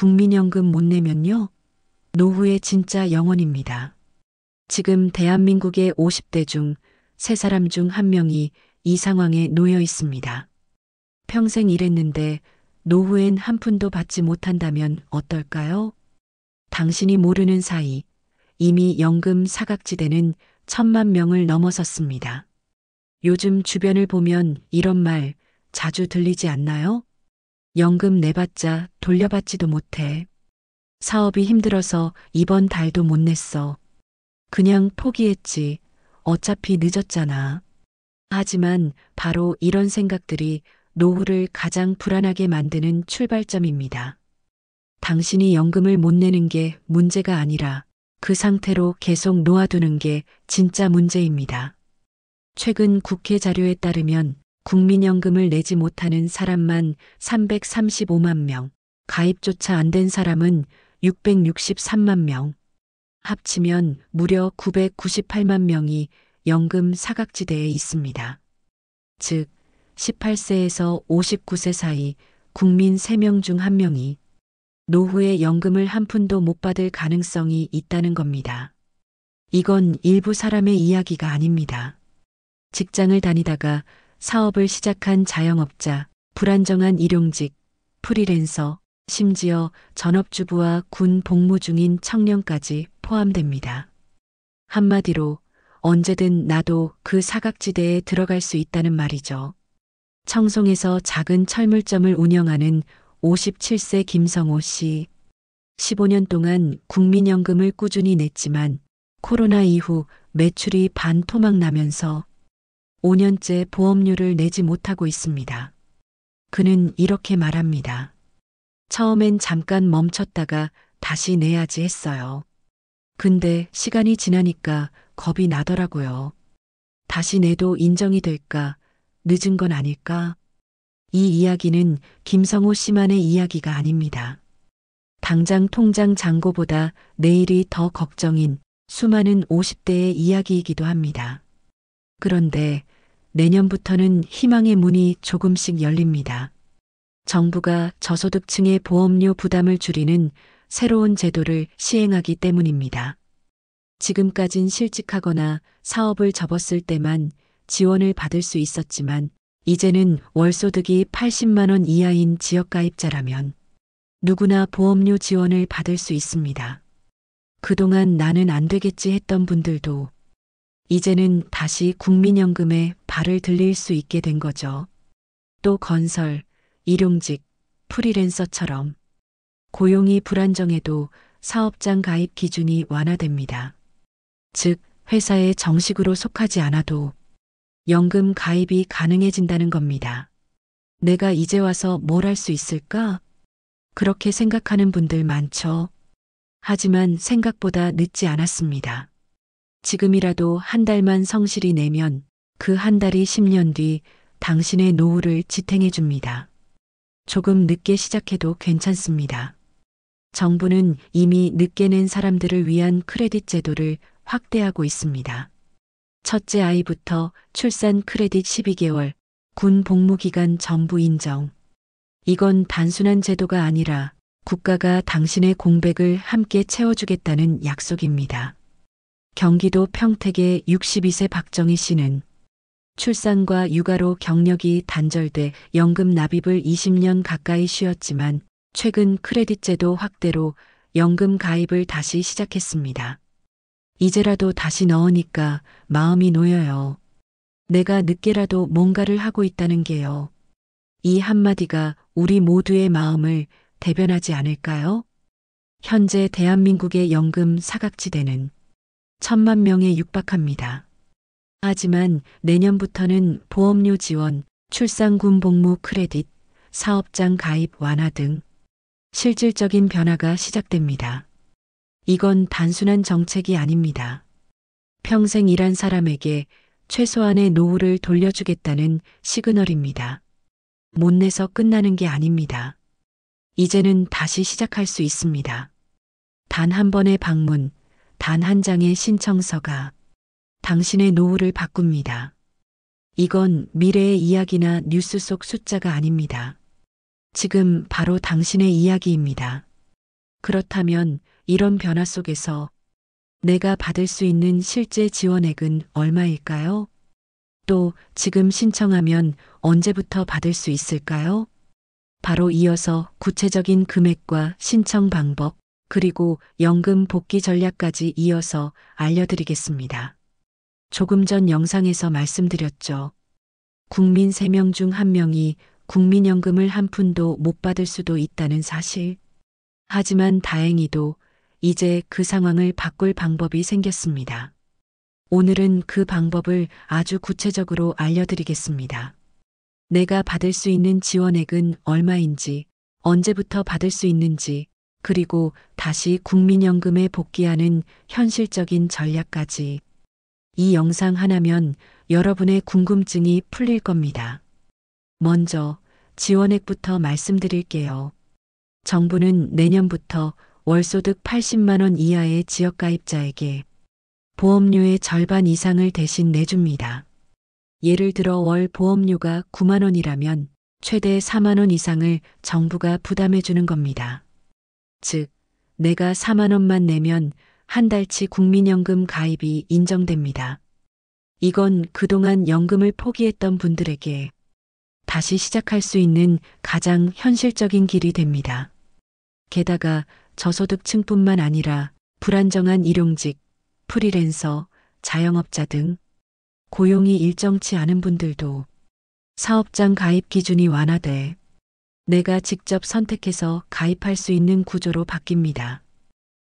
국민연금 못 내면요? 노후의 진짜 영혼입니다. 지금 대한민국의 50대 중 3사람 중 1명이 이 상황에 놓여 있습니다. 평생 일했는데 노후엔 한 푼도 받지 못한다면 어떨까요? 당신이 모르는 사이 이미 연금 사각지대는 1,000,000명을 넘어섰습니다. 요즘 주변을 보면 이런 말 자주 들리지 않나요? 연금 내봤자 돌려받지도 못해. 사업이 힘들어서 이번 달도 못 냈어. 그냥 포기했지. 어차피 늦었잖아. 하지만 바로 이런 생각들이 노후를 가장 불안하게 만드는 출발점입니다. 당신이 연금을 못 내는 게 문제가 아니라 그 상태로 계속 놓아두는 게 진짜 문제입니다. 최근 국회 자료에 따르면 국민연금을 내지 못하는 사람만 335만 명, 가입조차 안 된 사람은 663만 명, 합치면 무려 998만 명이 연금 사각지대에 있습니다. 즉, 18세에서 59세 사이 국민 3명 중 1명이 노후에 연금을 한 푼도 못 받을 가능성이 있다는 겁니다. 이건 일부 사람의 이야기가 아닙니다. 직장을 다니다가 사업을 시작한 자영업자, 불안정한 일용직, 프리랜서, 심지어 전업주부와 군 복무 중인 청년까지 포함됩니다. 한마디로 언제든 나도 그 사각지대에 들어갈 수 있다는 말이죠. 청송에서 작은 철물점을 운영하는 57세 김성호 씨. 15년 동안 국민연금을 꾸준히 냈지만 코로나 이후 매출이 반토막 나면서 5년째 보험료를 내지 못하고 있습니다. 그는 이렇게 말합니다. 처음엔 잠깐 멈췄다가 다시 내야지 했어요. 근데 시간이 지나니까 겁이 나더라고요. 다시 내도 인정이 될까? 늦은 건 아닐까? 이 이야기는 김성호 씨만의 이야기가 아닙니다. 당장 통장 잔고보다 내일이 더 걱정인 수많은 50대의 이야기이기도 합니다. 그런데 내년부터는 희망의 문이 조금씩 열립니다. 정부가 저소득층의 보험료 부담을 줄이는 새로운 제도를 시행하기 때문입니다. 지금까진 실직하거나 사업을 접었을 때만 지원을 받을 수 있었지만 이제는 월소득이 80만 원 이하인 지역가입자라면 누구나 보험료 지원을 받을 수 있습니다. 그동안 나는 안 되겠지 했던 분들도 이제는 다시 국민연금에 발을 들릴 수 있게 된 거죠. 또 건설, 일용직, 프리랜서처럼 고용이 불안정해도 사업장 가입 기준이 완화됩니다. 즉, 회사에 정식으로 속하지 않아도 연금 가입이 가능해진다는 겁니다. 내가 이제 와서 뭘 할 수 있을까? 그렇게 생각하는 분들 많죠. 하지만 생각보다 늦지 않았습니다. 지금이라도 한 달만 성실히 내면 그 한 달이 10년 뒤 당신의 노후를 지탱해 줍니다. 조금 늦게 시작해도 괜찮습니다. 정부는 이미 늦게 낸 사람들을 위한 크레딧 제도를 확대하고 있습니다. 첫째 아이부터 출산 크레딧 12개월, 군 복무 기간 전부 인정. 이건 단순한 제도가 아니라 국가가 당신의 공백을 함께 채워주겠다는 약속입니다. 경기도 평택의 62세 박정희 씨는 출산과 육아로 경력이 단절돼 연금 납입을 20년 가까이 쉬었지만 최근 크레딧 제도 확대로 연금 가입을 다시 시작했습니다. 이제라도 다시 넣으니까 마음이 놓여요. 내가 늦게라도 뭔가를 하고 있다는 게요. 이 한마디가 우리 모두의 마음을 대변하지 않을까요? 현재 대한민국의 연금 사각지대는 1,000만 명에 육박합니다. 하지만 내년부터는 보험료 지원, 출산군 복무 크레딧, 사업장 가입 완화 등 실질적인 변화가 시작됩니다. 이건 단순한 정책이 아닙니다. 평생 일한 사람에게 최소한의 노후를 돌려주겠다는 시그널입니다. 못 내서 끝나는 게 아닙니다. 이제는 다시 시작할 수 있습니다. 단 한 번의 방문, 단 한 장의 신청서가 당신의 노후를 바꿉니다. 이건 미래의 이야기나 뉴스 속 숫자가 아닙니다. 지금 바로 당신의 이야기입니다. 그렇다면 이런 변화 속에서 내가 받을 수 있는 실제 지원액은 얼마일까요? 또 지금 신청하면 언제부터 받을 수 있을까요? 바로 이어서 구체적인 금액과 신청 방법, 그리고 연금 복귀 전략까지 이어서 알려드리겠습니다. 조금 전 영상에서 말씀드렸죠. 국민 3명 중 1명이 국민연금을 한 푼도 못 받을 수도 있다는 사실. 하지만 다행히도 이제 그 상황을 바꿀 방법이 생겼습니다. 오늘은 그 방법을 아주 구체적으로 알려드리겠습니다. 내가 받을 수 있는 지원액은 얼마인지, 언제부터 받을 수 있는지, 그리고 다시 국민연금에 복귀하는 현실적인 전략까지. 이 영상 하나면 여러분의 궁금증이 풀릴 겁니다. 먼저 지원액부터 말씀드릴게요. 정부는 내년부터 월소득 80만 원 이하의 지역가입자에게 보험료의 절반 이상을 대신 내줍니다. 예를 들어 월 보험료가 9만 원이라면 최대 4만 원 이상을 정부가 부담해 주는 겁니다. 즉, 내가 4만 원만 내면 한 달치 국민연금 가입이 인정됩니다. 이건 그동안 연금을 포기했던 분들에게 다시 시작할 수 있는 가장 현실적인 길이 됩니다. 게다가 저소득층뿐만 아니라 불안정한 일용직, 프리랜서, 자영업자 등 고용이 일정치 않은 분들도 사업장 가입 기준이 완화돼 내가 직접 선택해서 가입할 수 있는 구조로 바뀝니다.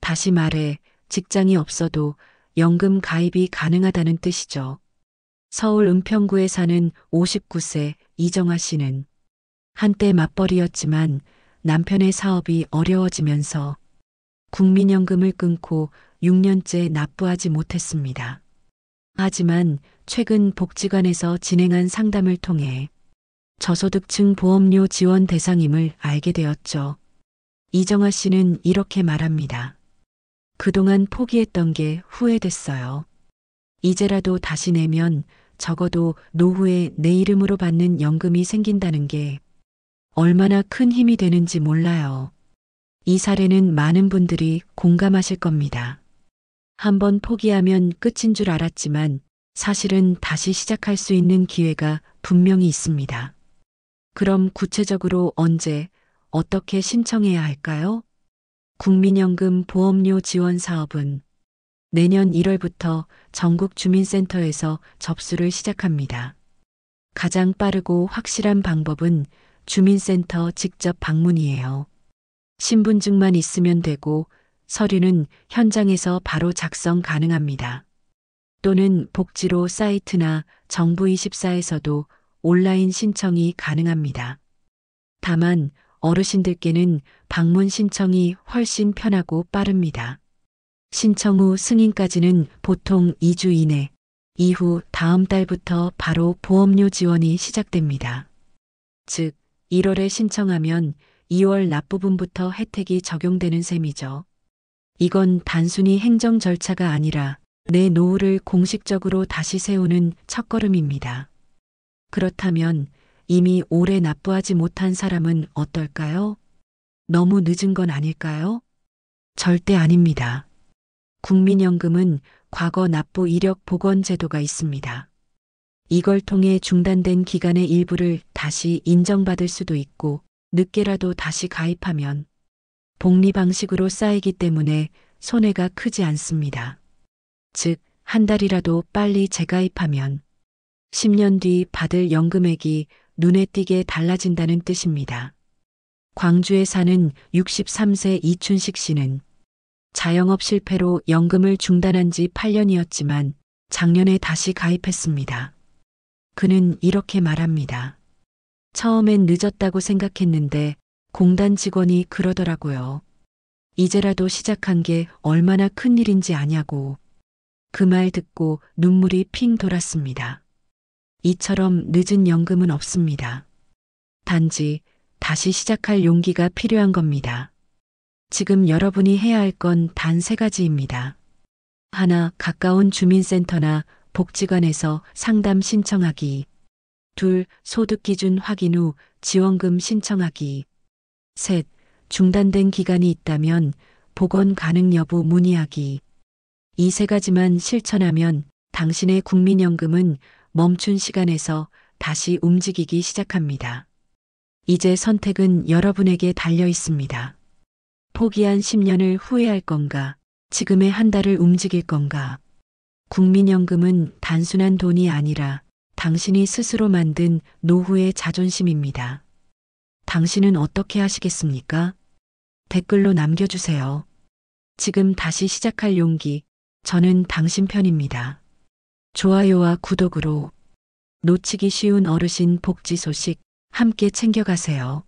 다시 말해 직장이 없어도 연금 가입이 가능하다는 뜻이죠. 서울 은평구에 사는 59세 이정아 씨는 한때 맞벌이였지만 남편의 사업이 어려워지면서 국민연금을 끊고 6년째 납부하지 못했습니다. 하지만 최근 복지관에서 진행한 상담을 통해 저소득층 보험료 지원 대상임을 알게 되었죠. 이정아 씨는 이렇게 말합니다. 그동안 포기했던 게 후회됐어요. 이제라도 다시 내면 적어도 노후에 내 이름으로 받는 연금이 생긴다는 게 얼마나 큰 힘이 되는지 몰라요. 이 사례는 많은 분들이 공감하실 겁니다. 한번 포기하면 끝인 줄 알았지만 사실은 다시 시작할 수 있는 기회가 분명히 있습니다. 그럼 구체적으로 언제, 어떻게 신청해야 할까요? 국민연금 보험료 지원 사업은 내년 1월부터 전국 주민센터에서 접수를 시작합니다. 가장 빠르고 확실한 방법은 주민센터 직접 방문이에요. 신분증만 있으면 되고 서류는 현장에서 바로 작성 가능합니다. 또는 복지로 사이트나 정부24에서도 온라인 신청이 가능합니다. 다만 어르신들께는 방문 신청이 훨씬 편하고 빠릅니다. 신청 후 승인까지는 보통 2주 이내, 이후 다음 달부터 바로 보험료 지원이 시작됩니다. 즉, 1월에 신청하면 2월 납부분부터 혜택이 적용되는 셈이죠. 이건 단순히 행정 절차가 아니라 내 노후를 공식적으로 다시 세우는 첫걸음입니다. 그렇다면 이미 오래 납부하지 못한 사람은 어떨까요? 너무 늦은 건 아닐까요? 절대 아닙니다. 국민연금은 과거 납부 이력 복원 제도가 있습니다. 이걸 통해 중단된 기간의 일부를 다시 인정받을 수도 있고 늦게라도 다시 가입하면 복리 방식으로 쌓이기 때문에 손해가 크지 않습니다. 즉, 한 달이라도 빨리 재가입하면 10년 뒤 받을 연금액이 눈에 띄게 달라진다는 뜻입니다. 광주에 사는 63세 이춘식 씨는 자영업 실패로 연금을 중단한 지 8년이었지만 작년에 다시 가입했습니다. 그는 이렇게 말합니다. 처음엔 늦었다고 생각했는데 공단 직원이 그러더라고요. 이제라도 시작한 게 얼마나 큰일인지 아냐고. 그 말 듣고 눈물이 핑 돌았습니다. 이처럼 늦은 연금은 없습니다. 단지 다시 시작할 용기가 필요한 겁니다. 지금 여러분이 해야 할 건 단 3가지입니다. 하나, 가까운 주민센터나 복지관에서 상담 신청하기. 둘, 소득 기준 확인 후 지원금 신청하기. 셋, 중단된 기간이 있다면 복원 가능 여부 문의하기. 이 세 가지만 실천하면 당신의 국민연금은 멈춘 시간에서 다시 움직이기 시작합니다. 이제 선택은 여러분에게 달려 있습니다. 포기한 10년을 후회할 건가? 지금의 한 달을 움직일 건가? 국민연금은 단순한 돈이 아니라 당신이 스스로 만든 노후의 자존심입니다. 당신은 어떻게 하시겠습니까? 댓글로 남겨주세요. 지금 다시 시작할 용기, 저는 당신 편입니다. 좋아요와 구독으로 놓치기 쉬운 어르신 복지 소식 함께 챙겨가세요.